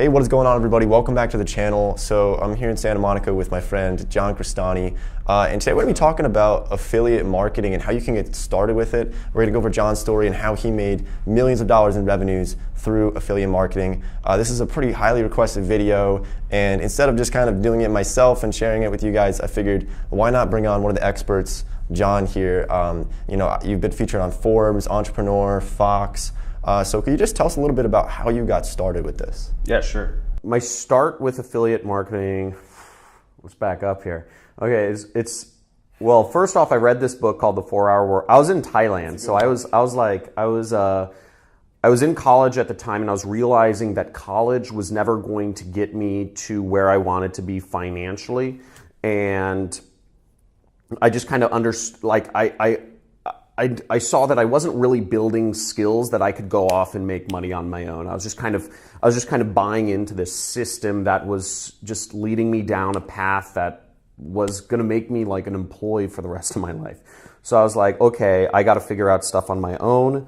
Hey, what is going on, everybody? Welcome back to the channel. So I'm here in Santa Monica with my friend John Crestani, and today we're going to be talking about affiliate marketing and how you can get started with it. We're going to go over John's story and how he made millions of dollars in revenues through affiliate marketing. This is a pretty highly requested video, and instead of just kind of doing it myself and sharing it with you guys, I figured why not bring on one of the experts, John here. You've been featured on Forbes, Entrepreneur, Fox. So could you just tell us a little bit about how you got started with this? Yeah, sure. My start with affiliate marketing, let's back up here. Okay, well, first off, I read this book called The 4-Hour Work. I was in Thailand, so I was in college at the time, and I was realizing that college was never going to get me to where I wanted to be financially, and I just kind of understood, I saw that I wasn't really building skills that I could go off and make money on my own. I was just kind of buying into this system that was just leading me down a path that was going to make me like an employee for the rest of my life. So I was like, okay, I got to figure out stuff on my own.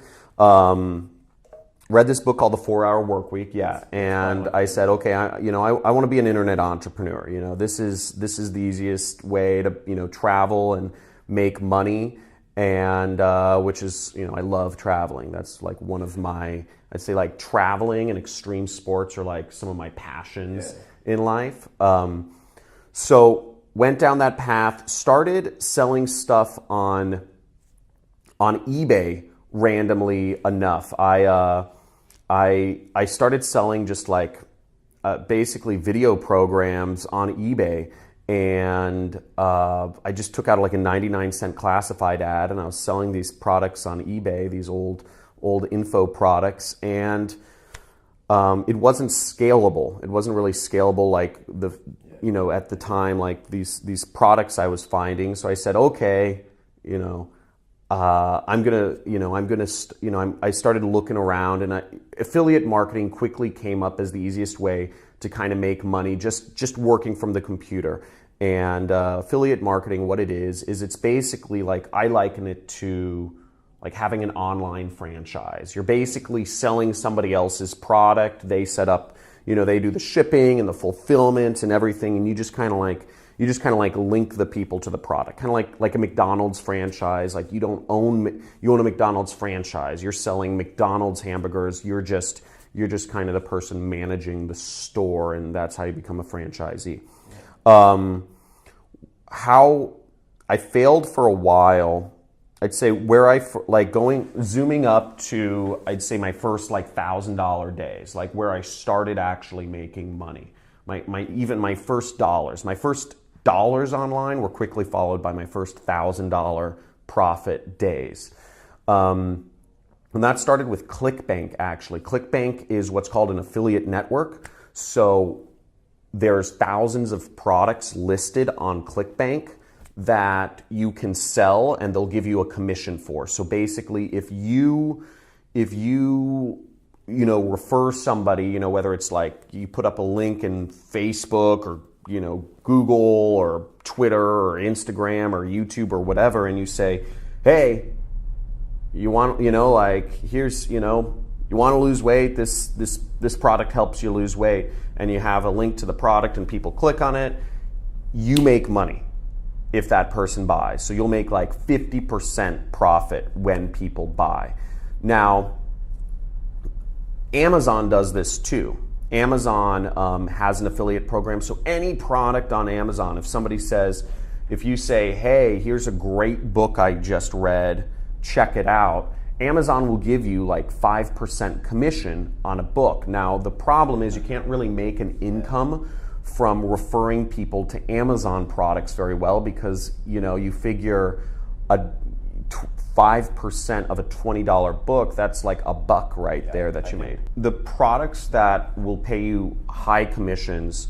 Read this book called The 4-Hour Workweek, yeah, and I said, okay, I want to be an internet entrepreneur. This is the easiest way to travel and make money. And which is, I love traveling. That's like one of my, I'd say like traveling and extreme sports are like some of my passions in life. So went down that path, started selling stuff on eBay randomly enough. I started selling just like basically video programs on eBay. And I just took out like a 99-cent classified ad, and I was selling these products on eBay, these old info products, and it wasn't scalable. It wasn't really scalable like at the time, like these products I was finding. So I said, okay, I started looking around, and affiliate marketing quickly came up as the easiest way to kind of make money just working from the computer. And affiliate marketing, what it is it's basically like, I liken it to like having an online franchise. You're basically selling somebody else's product. They set up, they do the shipping and the fulfillment and everything, and you just kind of like link the people to the product, kind of like a McDonald's franchise. Like you own a McDonald's franchise. You're selling McDonald's hamburgers. You're just kind of the person managing the store, and that's how you become a franchisee. How I failed for a while, I'd say zooming up to, I'd say my first like $1,000 days, like where I started actually making money. My first dollars online were quickly followed by my first $1,000 profit days. And that started with ClickBank, actually. ClickBank is what's called an affiliate network. So there's thousands of products listed on ClickBank that you can sell, and they'll give you a commission for. So basically, if you refer somebody, whether it's like you put up a link in Facebook or Google or Twitter or Instagram or YouTube or whatever, and you say, hey, you want, here's, you want to lose weight, this product helps you lose weight, and you have a link to the product and people click on it, you make money if that person buys. So you'll make like 50% profit when people buy. Now, Amazon does this too. Amazon has an affiliate program. So any product on Amazon, if you say, hey, here's a great book I just read, check it out, Amazon will give you like 5% commission on a book. Now, the problem is you can't really make an income from referring people to Amazon products very well, because, you figure 5% of a $20 book, that's like $1 right there that you made. The products that will pay you high commissions,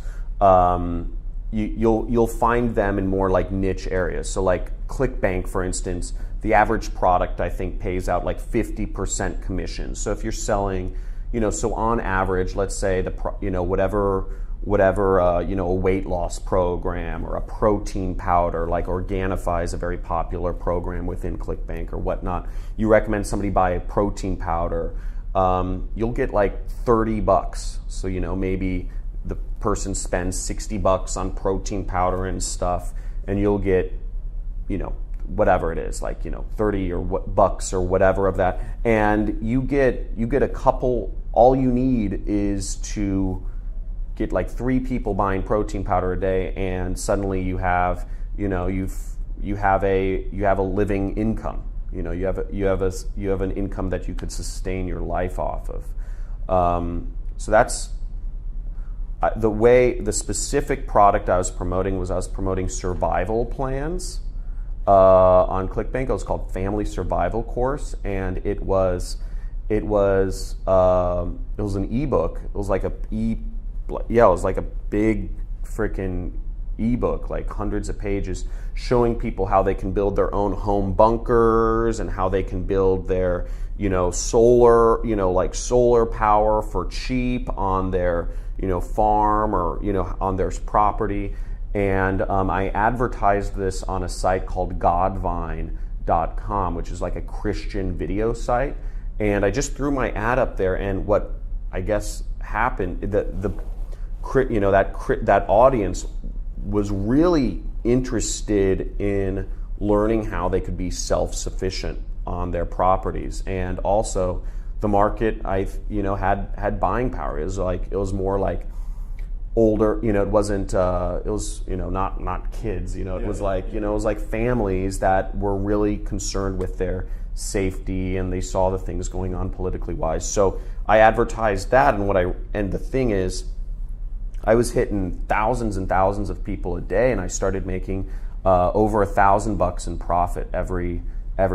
you'll find them in more like niche areas. So like ClickBank, for instance, the average product I think pays out like 50% commission. So if you're selling, so on average, let's say whatever a weight loss program or a protein powder, like Organifi is a very popular program within ClickBank or whatnot. You recommend somebody buy a protein powder. you'll get like $30. So, maybe the person spends $60 on protein powder and stuff, and you'll get, whatever it is, like, 30 or bucks or whatever of that. And you get a couple, all you need is to get like 3 people buying protein powder a day, and suddenly you have, you have a living income. You have an income that you could sustain your life off of. So that's the specific product I was promoting survival plans on ClickBank. It was called Family Survival Course, and it was an ebook. It was like it was like a big freaking ebook, like hundreds of pages, showing people how they can build their own home bunkers and how they can build their, solar, like solar power for cheap on their, farm or, on their property. And I advertised this on a site called godvine.com, which is like a Christian video site. And I just threw my ad up there, and what I guess happened, that audience was really interested in learning how they could be self-sufficient on their properties. And also the market, had buying power. It was more like older, it wasn't, it was, not kids, it was like, it was like families that were really concerned with their safety, and they saw the things going on politically wise. So I advertised that, and the thing is, I was hitting thousands and thousands of people a day, and I started making over $1,000 in profit every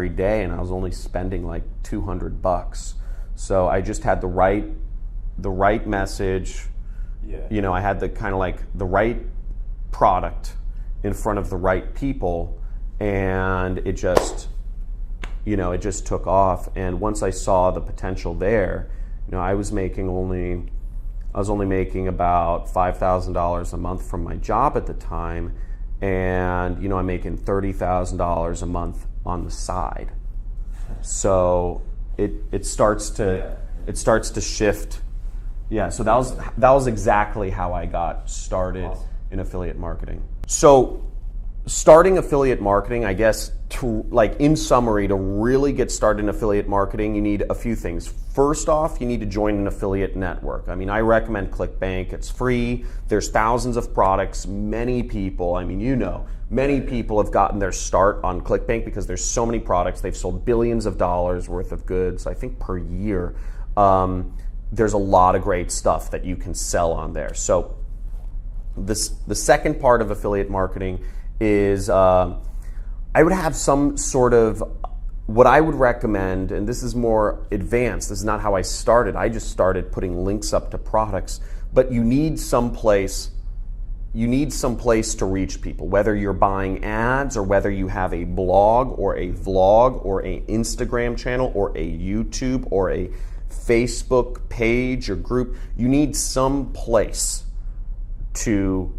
day, and I was only spending like $200. So I just had the right message. Yeah. I had the kind of like the right product in front of the right people, and it just took off. And once I saw the potential there, I was only making about $5,000 a month from my job at the time, and I'm making $30,000 a month on the side. So it starts to shift. Yeah, so that was exactly how I got started in affiliate marketing. So starting affiliate marketing, I guess, in summary, to really get started in affiliate marketing, you need a few things. First off, you need to join an affiliate network. I recommend ClickBank. It's free. There's thousands of products. Many people have gotten their start on ClickBank because there's so many products. They've sold billions of dollars worth of goods, I think, per year. There's a lot of great stuff that you can sell on there. So the second part of affiliate marketing is I would have some sort of, what I would recommend, and this is more advanced, this is not how I started. I just started putting links up to products, but you need some place to reach people, whether you're buying ads or whether you have a blog or a vlog or an Instagram channel or a YouTube or a Facebook page or group. You need some place to,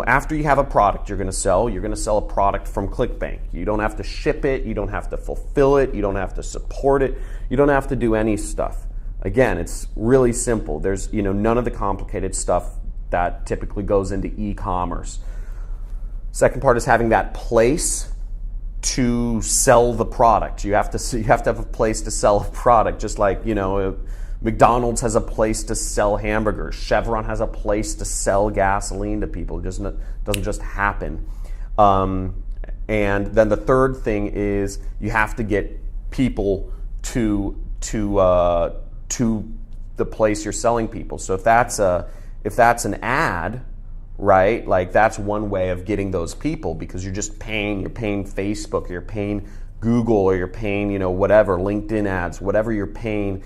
after you have a product you're going to sell a product from ClickBank. You don't have to ship it, you don't have to fulfill it, you don't have to support it, you don't have to do any stuff. Again, it's really simple. There's, none of the complicated stuff that typically goes into e-commerce. Second part is having that place to sell the product. You have to have a place to sell a product, just like, McDonald's has a place to sell hamburgers. Chevron has a place to sell gasoline to people. It doesn't just happen. And then the third thing is you have to get people to the place you're selling people. So if that's an ad, right? Like that's one way of getting those people, because you're paying Facebook, or you're paying Google, or you're paying, whatever, LinkedIn ads, whatever you're paying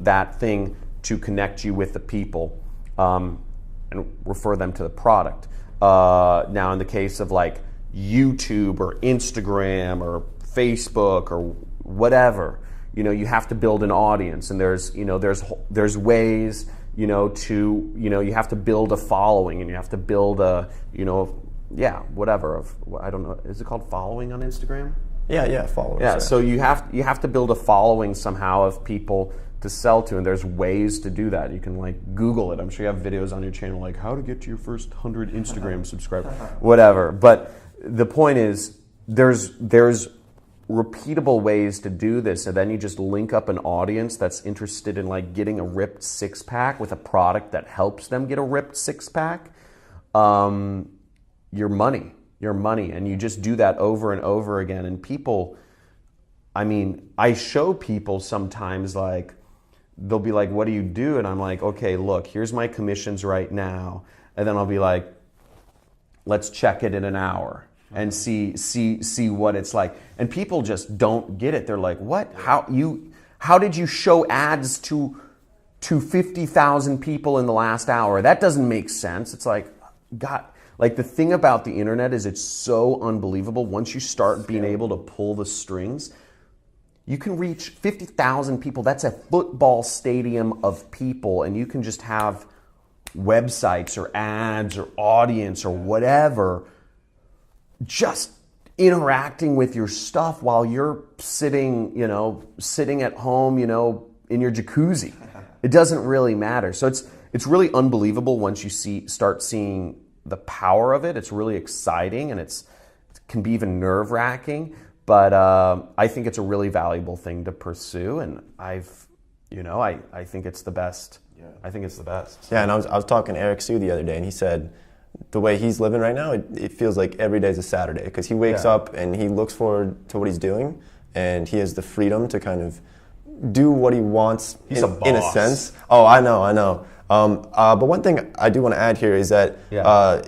that thing to connect you with the people and refer them to the product. Now in the case of like YouTube or Instagram or Facebook or whatever, you have to build an audience, and there's ways, you have to build a following, and you have to build a, whatever. I don't know, is it called following on Instagram? Yeah, followers. Yeah, so you have to build a following somehow of people to sell to, and there's ways to do that. You can like Google it. I'm sure you have videos on your channel like how to get to your first 100 Instagram subscribers, whatever. But the point is, there's repeatable ways to do this, and then you just link up an audience that's interested in like getting a ripped six-pack with a product that helps them get a ripped six-pack. Your money, and you just do that over and over again. And people, I mean, I show people sometimes, like, they'll be like, what do you do? And I'm like, okay, look, here's my commissions right now. And then I'll be like, let's check it in an hour and see what it's like. And people just don't get it. They're like, what? How did you show ads to 50,000 people in the last hour? That doesn't make sense. It's like, God, like the thing about the internet is it's so unbelievable. Once you start being able to pull the strings, you can reach 50,000 people. That's a football stadium of people, and you can just have websites or ads or audience or whatever just interacting with your stuff while you're sitting at home, in your jacuzzi. It doesn't really matter. So it's really unbelievable once you start seeing the power of it. It's really exciting, and it can be even nerve-wracking. But I think it's a really valuable thing to pursue, and I think it's the best. Yeah. I think it's the best. Yeah, and I was talking to Eric Sue the other day, and he said the way he's living right now, it feels like every day is a Saturday, because he wakes up and he looks forward to what he's doing, and he has the freedom to kind of do what he wants. He's a boss. In a sense. Oh, I know. But one thing I do want to add here is that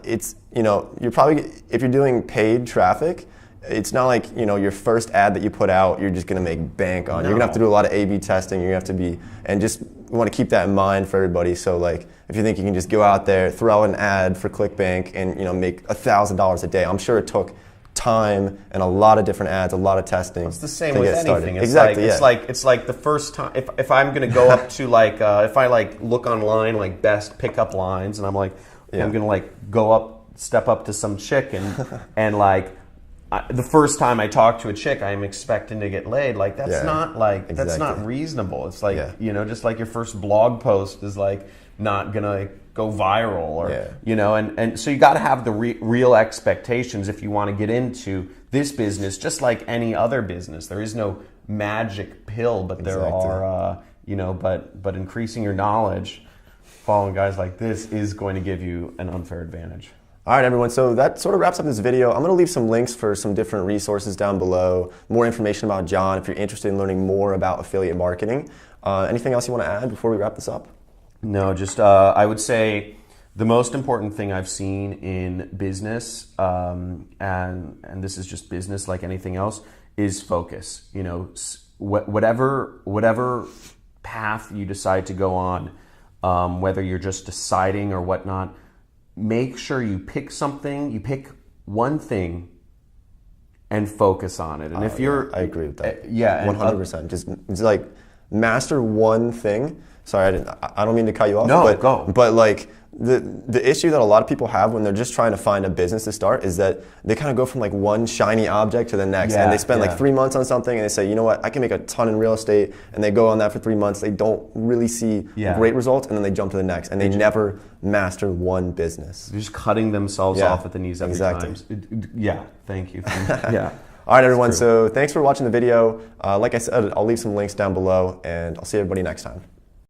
it's, you're probably, if you're doing paid traffic, it's not like, your first ad that you put out, you're just going to make bank on. No. You're going to have to do a lot of A/B testing. You're going to have to be, and just want to keep that in mind for everybody. So like, if you think you can just go out there, throw out an ad for ClickBank and, make $1,000 a day, I'm sure it took time and a lot of different ads, a lot of testing. It's the same with anything. Exactly. It's like the first time, if I'm going to go up to like, if I like look online, like best pickup lines, and I'm like, I'm going to like step up to some chick and like, the first time I talk to a chick, I'm expecting to get laid. Like that's not like that's not reasonable. It's like just like your first blog post is like not gonna go viral, or and so you got to have the real expectations if you want to get into this business, just like any other business. There is no magic pill, but there are but increasing your knowledge, following guys like this is going to give you an unfair advantage. All right, everyone, so that sort of wraps up this video. I'm going to leave some links for some different resources down below, more information about John if you're interested in learning more about affiliate marketing. Anything else you want to add before we wrap this up? No, just I would say the most important thing I've seen in business, and this is just business like anything else, is focus. Whatever path you decide to go on, whether you're just deciding or whatnot, make sure you pick one thing and focus on it. And if you're... I agree with that. 100%. Just like master one thing. Sorry, I don't mean to cut you off. No, go. But like the issue that a lot of people have when they're just trying to find a business to start is that they kind of go from like one shiny object to the next, and they spend like 3 months on something, and they say, you know what, I can make a ton in real estate, and they go on that for 3 months. They don't really see great results, and then they jump to the next, and they never master one business. They're just cutting themselves off at the knees every time. Thank you. All right, everyone. So thanks for watching the video. Like I said, I'll leave some links down below, and I'll see everybody next time.